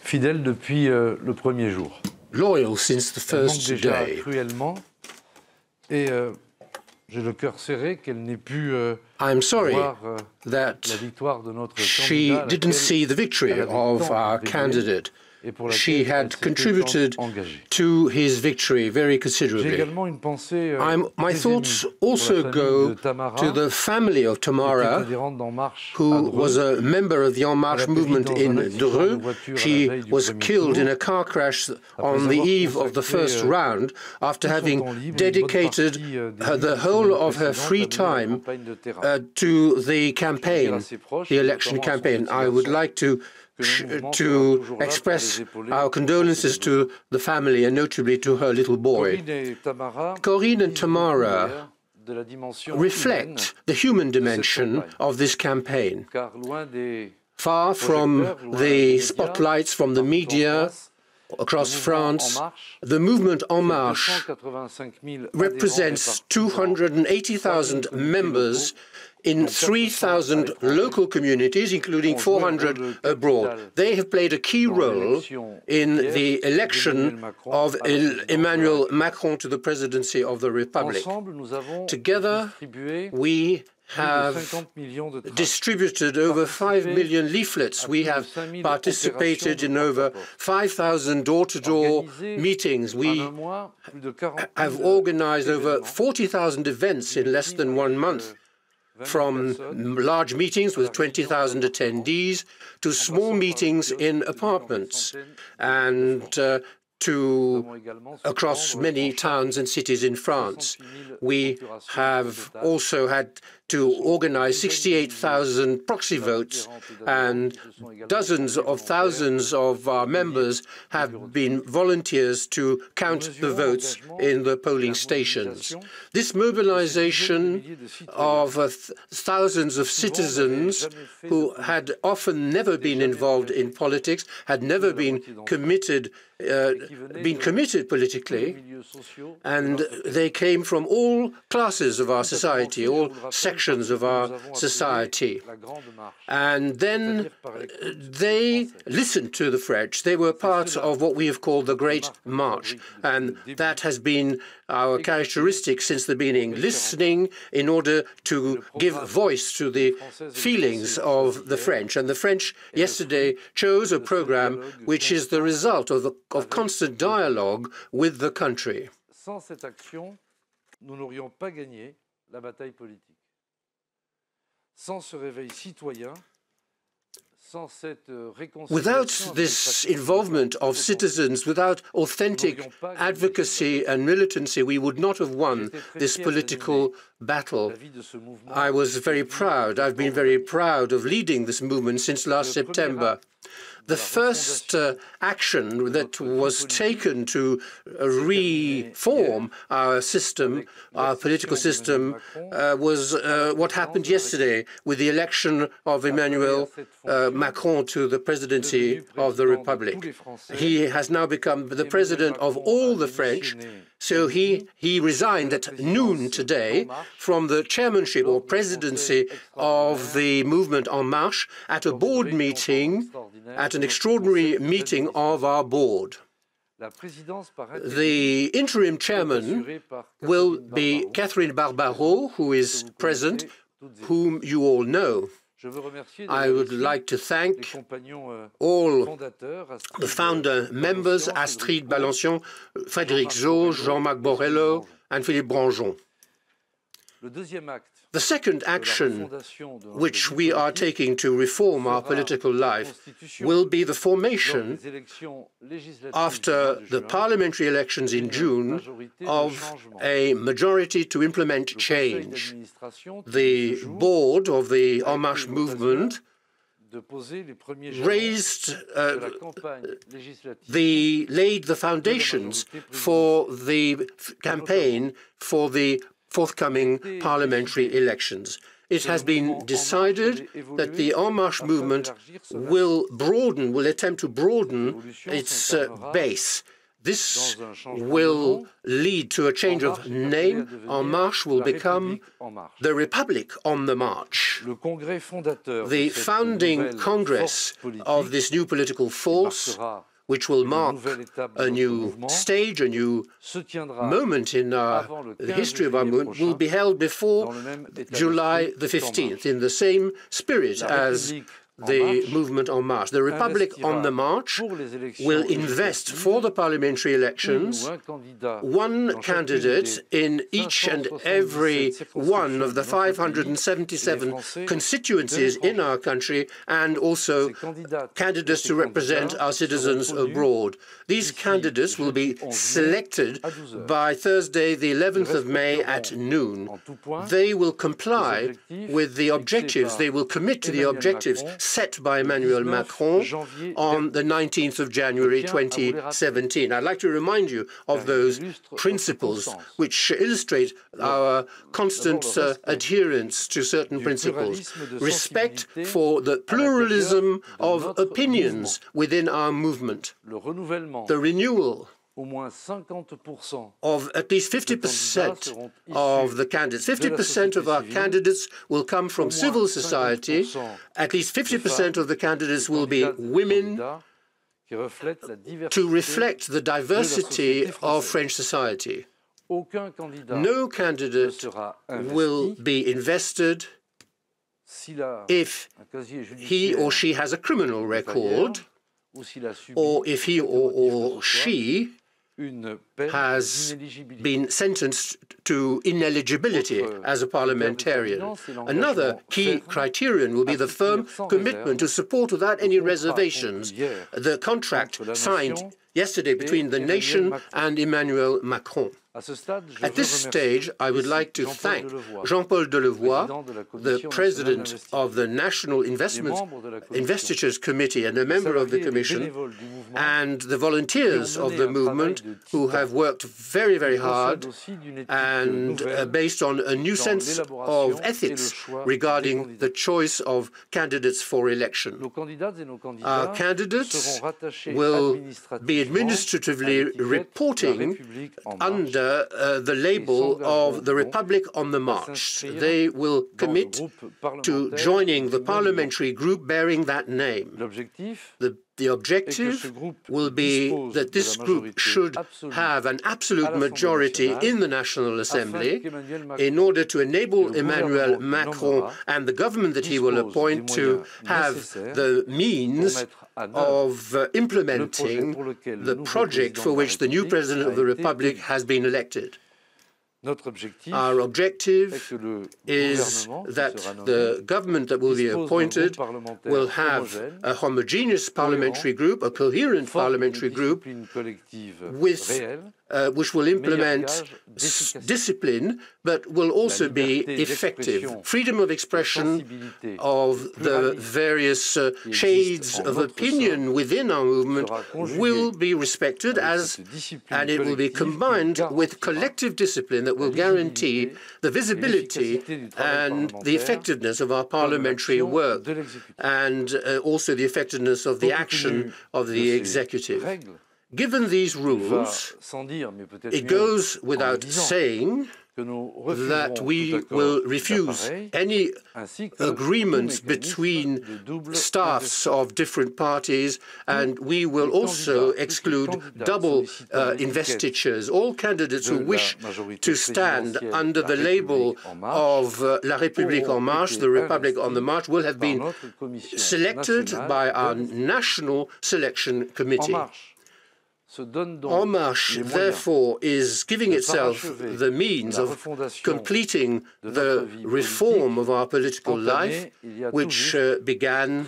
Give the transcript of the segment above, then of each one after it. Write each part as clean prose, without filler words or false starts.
fidèle depuis le premier jour. Loyal since the first déjà day. Cruellement, et j'ai le cœur serré qu'elle n'ait pu I'm sorry voir that la victoire de notre she candidat, didn't see the victory elle avait of tant our contribué, candidate. et pour She laquelle elle had s'était contributed tant engagée. to his victory very J'ai considerably. également une pensée My très thoughts émue pour also la famille go de Tamara, to the family of qui était Tamara, adhérente d'En Marche à who was Dreux. a member of the En Marche Elle a péri movement dans in un accident de Dreux. voiture à la She veille du was premier killed tour. in a car crash Après on the avoir eve of the consacré, first round, after tout son having temps libre, une bonne dedicated partie, des the semaines whole of her précédentes free à mener la time campagne de terrain. to the Je veux dire campaign, à ses proches, the et election notamment à son campaign. petit I would garçon, like to que le mouvement sera toujours là pour express les épauler our dans ses condolences besoins. to the family and notably to her little boy. Corinne et Tamara Corinne and disent beaucoup, Tamara d'ailleurs, de la dimension reflect humaine the human de cette dimension campagne. of this campaign. Car loin des Far from projecteurs, loin des the médias, spotlights from the partout en media France, across le mouvement En France, Marche, the movement En c'est Marche 285 000 represents adhérents répartis dans 280,000 3 000 members comités in locaux, dont 400 à 3,000 l'étranger, local communities, including ont joué un 400 rôle abroad. capital They have played a key dans role l'élection in hier the election d'Emmanuel Macron of à la présidence de la Emmanuel République. Macron to the presidency of the Republic. Ensemble, nous avons Together, distribué we plus de have 50 millions de tracts, distributed over 5 million leaflets. We have participated in over 5,000 door-to-door meetings. We en un mois, plus de 40 000 have organized over événements, 40,000 events in less than 1 month, 20 000 from personnes, large meetings with 20,000 attendees to small meetings in apartments and to across many towns and cities in France. We have also had to organize 68,000 proxy votes, and dozens of thousands of our members have been volunteers to count the votes in the polling stations. This mobilization of thousands of citizens who had often never been involved in politics, had never been committed politically, and they came from all classes of our society, all sections of our society. And then they listened to the French. They were part of what we have called the Great March, and that has been our characteristic since the beginning, listening in order to give voice to the feelings of the French. And the French yesterday chose a program which is the result of constant dialogue with the country. Sans cette action, nous n'aurions pas gagné la bataille politique. Sans ce réveil citoyen, without this involvement of citizens, without authentic advocacy and militancy, we would not have won this political battle. I was very proud. I've been very proud of leading this movement since last September. The first action that was taken to reform our system, our political system, was what happened yesterday with the election of Emmanuel Macron to the presidency of the Republic. He has now become the president of all the French, so he resigned at noon today from the chairmanship or presidency of the movement En Marche at a board meeting, at an extraordinary meeting of our board. The interim chairman will be Catherine Barbaro, who is present, whom you all know. I would like to thank all the founder members, Astrid Balançon, Frédéric Zo, Jean-Marc Borrello, and Philippe Branjon. The second action which we are taking to reform our political life will be the formation, after the parliamentary elections in June, of a majority to implement change. The board of the En Marche movement laid the foundations for the campaign for the forthcoming parliamentary elections. It has been decided that the En Marche movement will attempt to broaden its base This will lead to a change of name. En Marche will become the Republic on the March. The founding Congress of this new political force, which will mark a new stage, a new moment in the history of our movement, will be held before July the 15th, in the same spirit as the movement En Marche. The Republic on the March will invest for the parliamentary elections one candidate in each and every one of the 577 constituencies in our country, and also candidates to represent our citizens abroad. These candidates will be selected by Thursday, the 11th of May at noon. They will comply with the objectives, they will commit to the objectives set by Emmanuel Macron on the 19th of January 2017. I'd like to remind you of those principles which illustrate our constant adherence to certain principles. Respect for the pluralism of opinions within our movement. The renewal of at least 50% of the candidates. 50% of our candidates will come from civil society. At least 50% of the candidates will be women, to reflect the diversity of French society. No candidate will be invested if he or she has a criminal record, or if he or she has been sentenced to ineligibility as a parliamentarian. Another key criterion will be the firm commitment to support without any reservations the contract signed yesterday between the nation and Emmanuel Macron. At this stage, I would like to thank Jean-Paul Delevoye, the President of the National Investitures Committee and a member of the Commission, and the volunteers of the movement who have worked very, very hard and based on a new sense of ethics regarding the choice of candidates for election. Our candidates will be administratively reporting under the label of the Republic on the March. They will commit to joining the parliamentary group bearing that name. The objective will be that this group should have an absolute majority in the National Assembly in order to enable Emmanuel Macron and the government that he will appoint to have the means of implementing the project for which the new President of the Republic has been elected. Our objective is that the government that will be appointed will have a homogeneous parliamentary group, a coherent parliamentary group, which will implement discipline, but will also be effective. Freedom of expression of the various shades of opinion within our movement will be respected, and it will be combined with collective discipline that will guarantee the visibility and the effectiveness of our parliamentary work, and also the effectiveness of the action of the executive. Given these rules, it goes without saying that we will refuse any agreement between staffs of different parties, and we will also exclude double investitures. All candidates who wish to stand under the label of La République en Marche, the Republic on the March, will have been selected by our National Selection Committee. En Marche, therefore, is giving itself the means of completing the reform of our political life, which began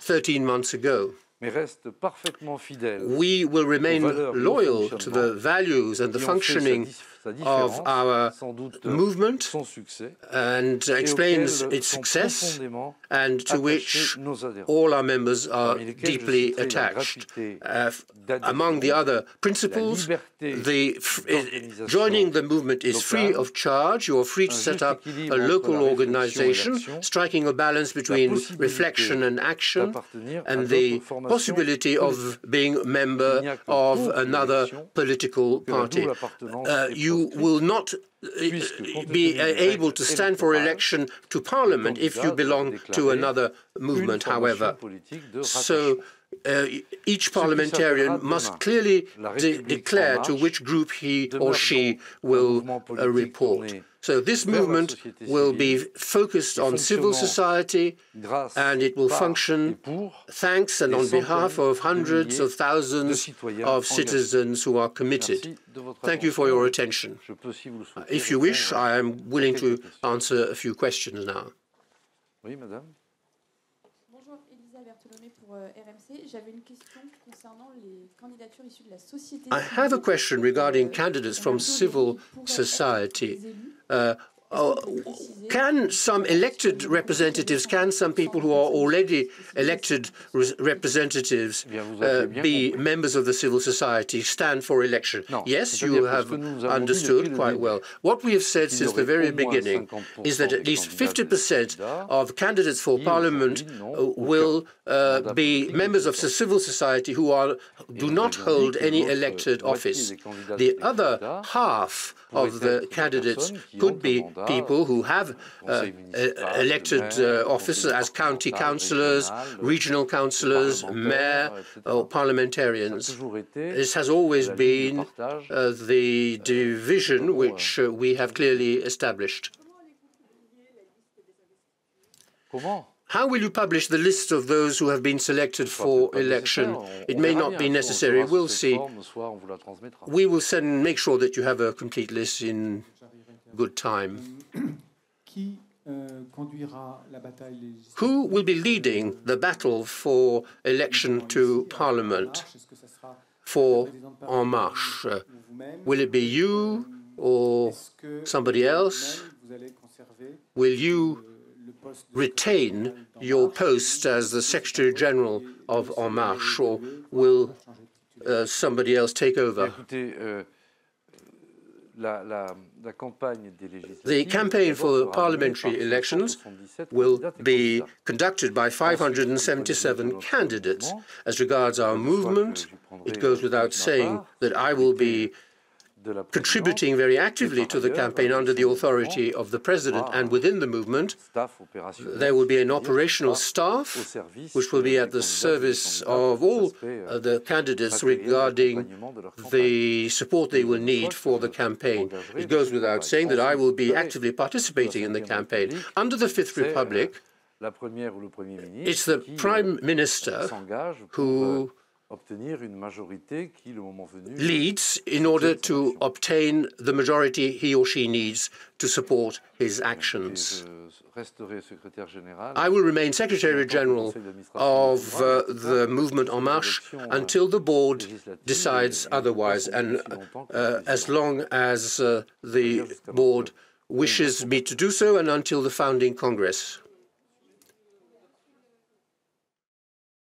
13 months ago. We will remain loyal to the values and the functioning of our movement, and explains its success, and to which all our members are deeply attached. Among the other principles, joining the movement is free of charge. You are free to set up a local organization, striking a balance between reflection and action, and the possibility of being a member of another political party. You will not be able to stand for election to Parliament if you belong to another movement, however. So each parliamentarian must clearly declare to which group he or she will report. So this movement will be focused on civil society, and it will function thanks and on behalf of hundreds of thousands of citizens who are committed. Thank you for your attention. If you wish, I am willing to answer a few questions now. Oui, madame. I have a question regarding candidates from civil society. Can some elected representatives, can some people who are already elected representatives be members of the civil society, stand for election? Yes, you have understood quite well. What we have said since the very beginning is that at least 50% of candidates for parliament will be members of the civil society who do not hold any elected office. The other half of the candidates could be people who have elected office as county councillors, regional councillors, mayor, or parliamentarians. This has always been the division which we have clearly established. How will you publish the list of those who have been selected for election? It may not be necessary. We'll see. We will make sure that you have a complete list in good time. Who will be leading the battle for election to Parliament for En Marche? Will it be you or somebody else? Will you retain your post as the Secretary General of En Marche, or will somebody else take over? The campaign for parliamentary elections will be conducted by 577 candidates. As regards our movement, it goes without saying that I will be contributing very actively to the campaign under the authority of the President, and within the movement there will be an operational staff which will be at the service of all the candidates regarding the support they will need for the campaign. It goes without saying that I will be actively participating in the campaign. Under the Fifth Republic, it's the Prime Minister who leads in order to obtain the majority he or she needs to support his actions. I will remain Secretary General of the movement En Marche until the board decides otherwise, and as long as the board wishes me to do so, and until the founding Congress.